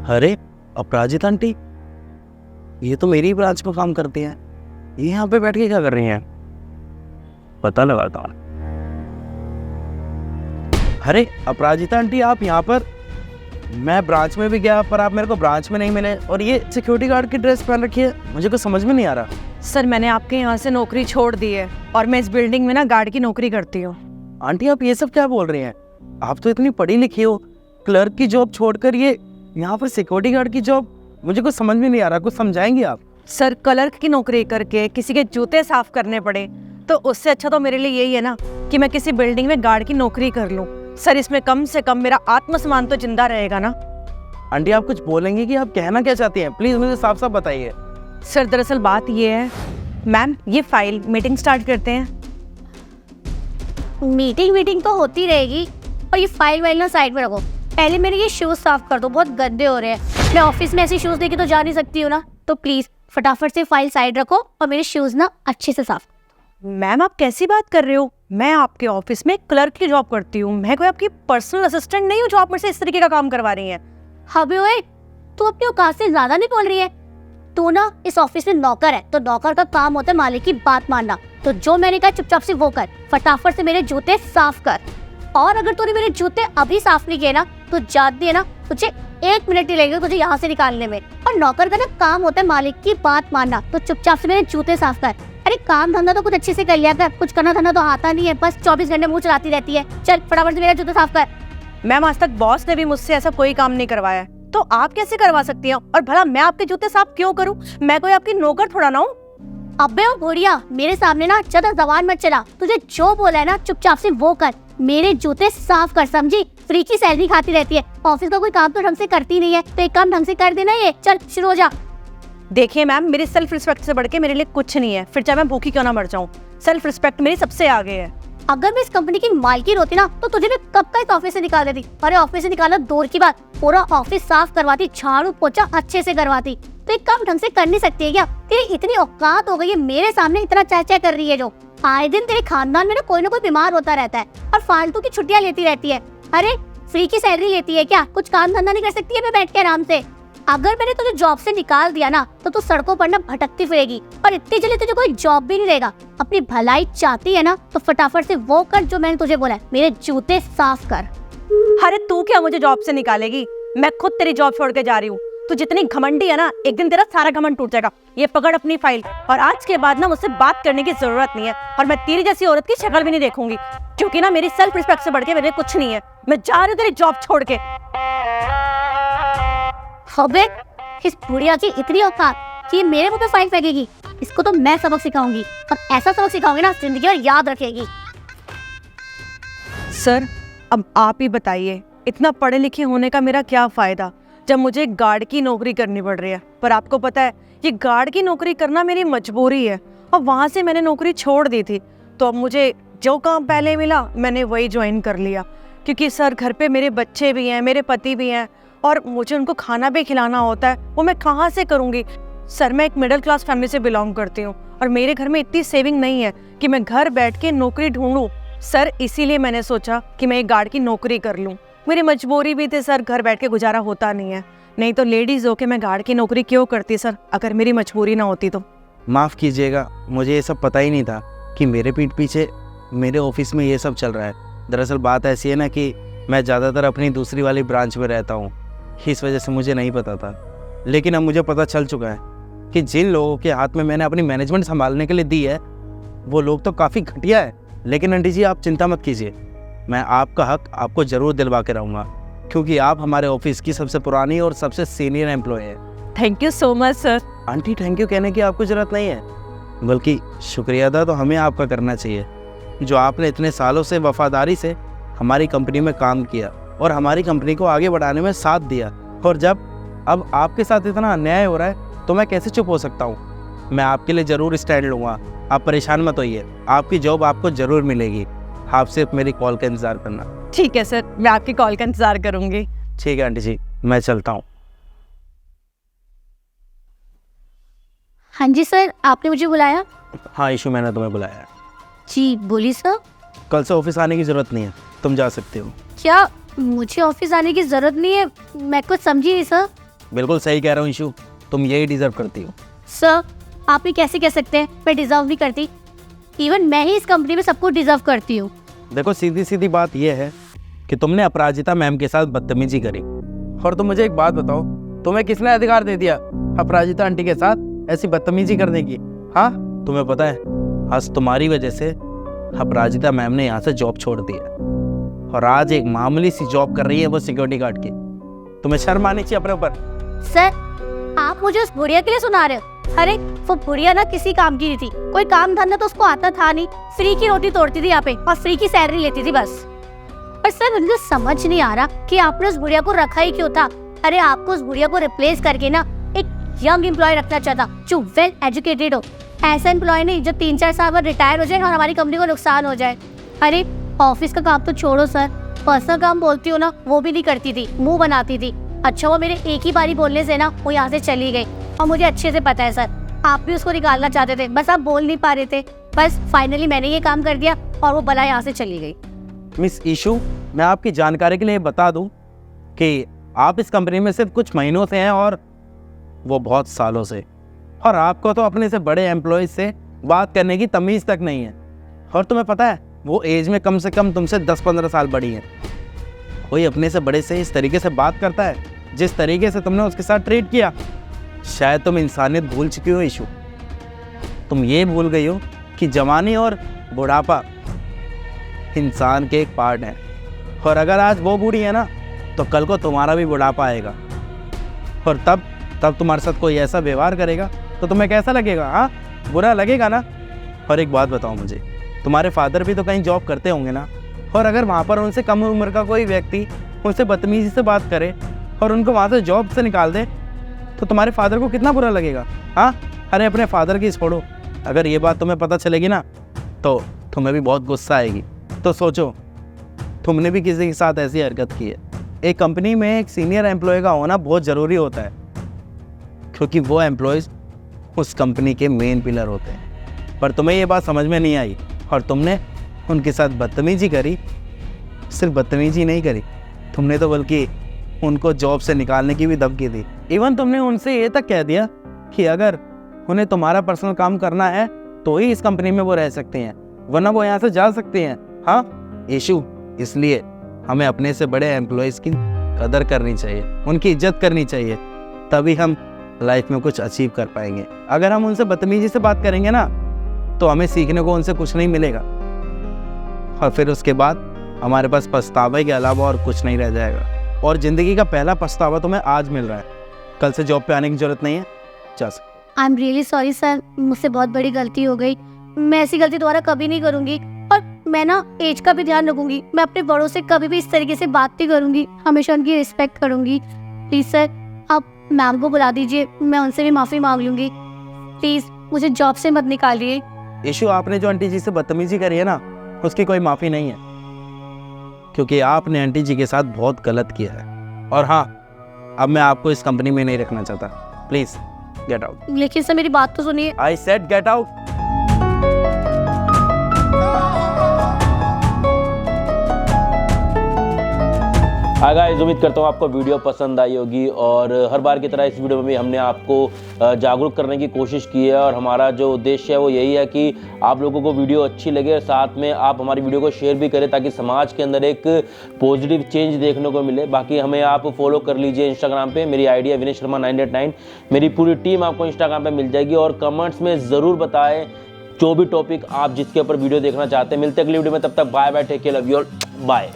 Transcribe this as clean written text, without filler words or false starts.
अरे अपराजिता आंटी, ये तो मेरी ब्रांच में काम करती हैं। ये यहाँ पे बैठ के क्या कर रही हैं? पता लगाता हूँ। अरे अपराजिता आंटी, आप यहाँ पर? मैं ब्रांच में भी गया पर आप मेरे को ब्रांच में नहीं मिले, और ये सिक्योरिटी गार्ड की ड्रेस पहन रखी है, मुझे कुछ समझ में नहीं आ रहा। सर मैंने आपके यहाँ से नौकरी छोड़ दी है और मैं इस बिल्डिंग में ना गार्ड की नौकरी करती हूँ। आंटी आप ये सब क्या बोल रही हैं? आप तो इतनी पढ़ी लिखी हो, क्लर्क की जॉब छोड़कर ये यहाँ पर सिक्योरिटी गार्ड की जॉब, मुझे कुछ समझ में नहीं आ रहा, कुछ समझाएंगे आप? सर क्लर्क की नौकरी करके किसी के जूते साफ करने पड़े तो उससे अच्छा तो मेरे लिए यही है ना कि मैं किसी बिल्डिंग में गार्ड की नौकरी कर लूँ। सर इसमें कम से कम मेरा आत्मसम्मान तो जिंदा रहेगा ना। आंटी आप कुछ बोलेंगे कि आप कहना क्या चाहती हैं? प्लीज मुझे साफ साफ बताइए। सर दरअसल बात ये है, मैम ये फाइल मीटिंग स्टार्ट करते हैं। मीटिंग तो होती रहेगी, और ये फाइल वाइल ना साइड में रखो। पहले मेरे ये शूज साफ कर दो, बहुत गंदे हो रहे हैं। मैं ऑफिस में ऐसे शूज देके तो जा नहीं सकती हूँ ना, तो प्लीज फटाफट से फाइल साइड रखो और मेरे शूज ना अच्छे से साफ। मैम आप कैसी बात कर रहे हो? मैं आपके ऑफिस में क्लर्क की जॉब करती हूँ, मैं कोई आपकी पर्सनल असिस्टेंट नहीं हूँ जो आप मेरे से इस तरीके का काम करवा रही हैं। हबे ओए, तू अपनी औकात से ज्यादा नहीं बोल रही है? तू ना इस ऑफिस में नौकर है, तो नौकर का काम होता है मालिक की बात मानना। तो जो मैंने कहा चुपचाप से वो कर, फटाफट से मेरे जूते साफ कर। और अगर तूने मेरे जूते अभी साफ नहीं किए ना तो जानती है ना, तुझे 1 मिनट ही लगेगा तुझे यहाँ से निकालने में। और नौकर का ना काम होता है मालिक की बात मानना, तो चुपचाप से मेरे जूते साफ कर। अरे काम धंधा तो कुछ अच्छे से कर लिया कर, कुछ करना धंधा तो आता नहीं है, बस 24 घंटे मुंह चलाती रहती है। चल फटाफट से मेरे जूते साफ कर। मैम आज तक बॉस ने भी मुझसे ऐसा कोई काम नहीं करवाया है, तो आप कैसे करवा सकती हैं? और भला मैं आपके जूते साफ क्यों करूं? मैं कोई आपकी नौकर थोड़ा ना हूँ। अबे ओ बुढ़िया, मेरे सामने ना ज्यादा जबान मत चला। तुझे जो बोला है ना चुपचाप से वो कर, मेरे जूते साफ कर, समझी? फ्री की सैलरी खाती रहती है, ऑफिस का कोई काम तो ढंग से करती नहीं है, तो एक काम ढंग से कर देना। ये चल शुरू हो जा। देखिए मैम, मेरी सेल्फ रिस्पेक्ट से बढ़ के मेरे लिए कुछ नहीं है, फिर चाहे मैं भूखी क्यों ना मर जाऊं। सेल्फ रिस्पेक्ट मेरी सबसे आगे है। अगर मैं इस कंपनी की मालकिन होती ना तो तुझे मैं कब का इस ऑफिस से निकाल देती। अरे ऑफिस से निकालना दूर की बात, पूरा ऑफिस साफ करवाती, झाड़ू पोछा अच्छे से करवाती। तो एक काम ढंग से कर नहीं सकती है क्या? तेरी इतनी औकात हो गई है, मेरे सामने इतना चाचा कर रही है जो। आए दिन तेरे खानदान में ना कोई बीमार होता रहता है और फालतू की छुट्टियां लेती रहती है। अरे फ्री की सैलरी लेती है क्या? कुछ काम धंधा नहीं कर सकती है मैं बैठ के आराम से? अगर मैंने तुझे जॉब से निकाल दिया ना तो तू सड़कों पर ना भटकती फिरेगी, और इतनी जल्दी तुझे कोई जॉब भी नहीं देगा। अपनी भलाई चाहती है ना तो फटाफट से वो कर जो मैंने तुझे बोला है, मेरे जूते साफ कर। अरे तू क्या मुझे जॉब से निकालेगी? मैं खुद तेरी जॉब छोड़ के जा रही हूँ। तू जितनी घमंडी है ना, एक दिन तेरा सारा घमंड टूट जाएगा। ये पकड़ अपनी फाइल, और आज के बाद ना मुझसे बात करने की जरूरत नहीं है, और मैं तेरी जैसी औरत की शक्ल भी नहीं देखूंगी, क्योंकि ना मेरी सेल्फ रिस्पेक्ट से बढ़ के मेरे कुछ नहीं है। मैं जा रही हूँ तेरी जॉब छोड़ के। अबे इस बुढ़िया की इतनी औकात कि ये मेरे मुंह पे फाइल फेंकेगी। इसको तो मैं सबक सिखाऊंगी, और ऐसा सबक सिखाऊंगी ना जिंदगी भर याद रखेगी। सर अब आप ही बताइए, इतना पढ़े लिखे होने का मेरा क्या फायदा जब मुझे गार्ड की नौकरी करनी पड़ रही है? पर आपको पता है ये गार्ड की नौकरी करना मेरी मजबूरी है, और वहाँ से मैंने नौकरी छोड़ दी थी, तो अब मुझे जो काम पहले मिला मैंने वही ज्वाइन कर लिया। क्योंकि सर घर पे मेरे बच्चे भी हैं, मेरे पति भी हैं, और मुझे उनको खाना भी खिलाना होता है, वो मैं कहाँ से करूँगी? सर मैं एक मिडिल क्लास फैमिली से बिलोंग करती हूँ, और मेरे घर में इतनी सेविंग नहीं है कि मैं घर बैठ के नौकरी ढूंढूं। सर इसीलिए मैंने सोचा कि मैं एक गार्ड की नौकरी कर लूँ। मेरी मजबूरी भी थी सर, घर बैठ के गुजारा होता नहीं है, नहीं तो लेडीज होके मैं गार्ड की नौकरी क्यों करती सर, अगर मेरी मजबूरी ना होती तो। माफ़ कीजिएगा, मुझे ये सब पता ही नहीं था कि मेरे पीठ पीछे मेरे ऑफिस में ये सब चल रहा है। दरअसल बात ऐसी है ना कि मैं ज़्यादातर अपनी दूसरी वाली ब्रांच में रहता हूँ, इस वजह से मुझे नहीं पता था। लेकिन अब मुझे पता चल चुका है कि जिन लोगों के हाथ में मैंने अपनी मैनेजमेंट संभालने के लिए दी है वो लोग तो काफ़ी घटिया है। लेकिन आंटी जी आप चिंता मत कीजिए, मैं आपका हक आपको ज़रूर दिलवा के रहूँगा, क्योंकि आप हमारे ऑफिस की सबसे पुरानी और सबसे सीनियर एम्प्लॉय हैं। Thank you so much sir. Aunty thank you कहने की आपको ज़रूरत नहीं है, बल्कि शुक्रिया अदा तो हमें आपका करना चाहिए, जो आपने इतने सालों से वफादारी से हमारी कंपनी में काम किया और हमारी कंपनी को आगे बढ़ाने में साथ दिया। और जब अब आपके साथ इतना अन्याय हो रहा है तो मैं कैसे चुप हो सकता हूँ? मैं आपके लिए ज़रूर स्टैंड लूँगा, आप परेशान मत होइए, आपकी जॉब आपको ज़रूर मिलेगी। आप सिर्फ मेरी कॉल का इंतज़ार करना। ठीक है सर, मैं आपकी कॉल का इंतज़ार करूँगी। ठीक है आंटी जी, मैं चलता हूँ। हाँ जी सर, आपने मुझे बुलाया? हाँ ईशू, मैंने तुम्हें बुलाया है। जी बोलिए सर। कल से ऑफिस आने की ज़रूरत नहीं है, तुम जा सकते हो। क्या मुझे ऑफिस आने की जरूरत नहीं है? मैं कुछ समझी नहीं सर। बिल्कुल सही कह रहा हूँ ईशू, तुम यही डिजर्व करती हो। सर आप ही कैसे कह सकते हैं मैं डिजर्व नहीं करती? इवन मैं ही इस कंपनी में सबको डिजर्व करती हूँ। देखो सीधी सीधी बात यह है कि तुमने अपराजिता मैम के साथ बदतमीजी करी। और तुम मुझे एक बात बताओ, तुम्हें किसने अधिकार दे दिया अपराजिता आंटी के साथ ऐसी बदतमीजी करने की? हाँ, तुम्हें पता है आज तुम्हारी वजह से अपराजिता मैम ने यहाँ से जॉब छोड़ दी है और आज एक मामूली सी जॉब कर रही है, वो सिक्योरिटी गार्ड की। तुम्हें शर्म आनी चाहिए अपने ऊपर। सर आप मुझे उस बुढ़िया के लिए सुना रहे हो? अरे वो बुढ़िया ना किसी काम की नहीं थी, कोई काम धंधा तो उसको आता था नहीं, फ्री की रोटी तोड़ती थी यहाँ पे और फ्री की सैलरी लेती थी बस। पर सर मुझे समझ नहीं आ रहा कि आपने उस बुढ़िया को रखा ही क्यों था? अरे आपको उस बुढ़िया को रिप्लेस करके ना एक यंग एम्प्लॉय रखना चाहता जो वेल एजुकेटेड हो। ऐसा एम्प्लॉय नहीं जो 3-4 साल बाद रिटायर हो जाए और हमारी कंपनी को नुकसान हो जाए। अरे ऑफिस का काम तो छोड़ो सर, पर्सनल काम बोलती हो ना वो भी नहीं करती थी, मुंह बनाती थी। अच्छा वो मेरे एक ही बारी बोलने से ना वो यहाँ से चली गई और मुझे अच्छे से पता है सर आप भी उसको निकालना चाहते थे, बस आप बोल नहीं पा रहे थे। बस फाइनली मैंने ये काम कर दिया और वो बला यहाँ से चली गई। मिस ईशू, मैं आपकी जानकारी के लिए बता दूं कि आप इस कंपनी में सिर्फ कुछ महीनों से हैं और वो बहुत सालों से, और आपको तो अपने से बड़े एम्प्लॉयज से बात करने की तमीज़ तक नहीं है। और तुम्हें पता है वो एज में कम से कम तुमसे 10-15 साल बड़ी है। कोई अपने से बड़े से इस तरीके से बात करता है जिस तरीके से तुमने उसके साथ ट्रीट किया? शायद तुम इंसानियत भूल चुकी हो ईशू। तुम ये भूल गई हो कि जवानी और बुढ़ापा इंसान के एक पार्ट है, और अगर आज वो बूढ़ी है ना तो कल को तुम्हारा भी बुढ़ापा आएगा, और तब तुम्हारे साथ कोई ऐसा व्यवहार करेगा तो तुम्हें कैसा लगेगा? हाँ, बुरा लगेगा ना। और एक बात बताओ मुझे, तुम्हारे फादर भी तो कहीं जॉब करते होंगे ना, और अगर वहाँ पर उनसे कम उम्र का कोई व्यक्ति उनसे बदतमीजी से बात करे और उनको वहाँ से जॉब से निकाल दे तो तुम्हारे फादर को कितना बुरा लगेगा? हाँ, अरे अपने फादर की छोड़ो, अगर ये बात तुम्हें पता चलेगी ना तो तुम्हें भी बहुत गुस्सा आएगी। तो सोचो, तुमने भी किसी के साथ ऐसी हरकत की है। एक कंपनी में एक सीनियर एम्प्लॉय का होना बहुत ज़रूरी होता है, क्योंकि वो एम्प्लॉयज़ उस कंपनी के मेन पिलर होते हैं। पर तुम्हें ये बात समझ में नहीं आई और तुमने उनके साथ बदतमीजी करी। सिर्फ बदतमीजी नहीं करी, तुमने तो बल्कि उनको जॉब से निकालने की भी धमकी दी। इवन तुमने उनसे ये तक कह दिया कि अगर उन्हें तुम्हारा पर्सनल काम करना है तो ही इस कंपनी में वो रह सकते हैं, वरना वो यहाँ से जा सकते हैं। हाँ इशू, इसलिए हमें अपने से बड़े एम्प्लॉयज़ की कदर करनी चाहिए, उनकी इज्जत करनी चाहिए, तभी हम लाइफ में कुछ अचीव कर पाएंगे। अगर हम उनसे बदतमीजी से बात करेंगे ना तो हमें सीखने को उनसे कुछ नहीं मिलेगा, और फिर उसके बाद हमारे पास पछतावे के अलावा और कुछ नहीं रह जाएगा। और ज़िंदगी का पहला पछतावा तुम्हें आज मिल रहा है, कल से जॉब पे आने की ज़रूरत नहीं है। जा सकते। I am really sorry sir, मुझसे बहुत बड़ी गलती हो गई। मैं ऐसी गलती दोबारा कभी नहीं करूँगी, और मैं ना एज का भी ध्यान रखूँगी। मैं अपने बड़ों से कभी भी इस तरीके से बात नहीं करूँगी, हमेशा उनकी रिस्पेक्ट करूँगी। प्लीज़ सर आप मैम को बुला दीजिए, मैं उनसे भी माफ़ी मांग लूँगी। प्लीज़ मुझे जॉब से मत निकालिए। इशू, आपने जो आंटी जी से बदतमीजी करी है ना उसकी कोई माफ़ी नहीं है, क्योंकि आपने आंटी जी के साथ बहुत गलत किया है। और हाँ, अब मैं आपको इस कंपनी में नहीं रखना चाहता। Please get out. लेकिन सर मेरी बात तो सुनिए। I said get out. Hi guys, उम्मीद करता हूँ आपको वीडियो पसंद आई होगी, और हर बार की तरह इस वीडियो में भी हमने आपको जागरूक करने की कोशिश की है, और हमारा जो उद्देश्य है वो यही है कि आप लोगों को वीडियो अच्छी लगे और साथ में आप हमारी वीडियो को शेयर भी करें ताकि समाज के अंदर एक पॉजिटिव चेंज देखने को मिले। बाकी हमें आप फॉलो कर लीजिए इंस्टाग्राम पे, मेरी आईडी है विनय शर्मा 989। मेरी पूरी टीम आपको इंस्टाग्राम पर मिल जाएगी, और कमेंट्स में ज़रूर बताएं जो भी टॉपिक आप जिसके ऊपर वीडियो देखना चाहते हैं। मिलते हैं अगली वीडियो में, तब तक bye bye, take care, love you all, bye.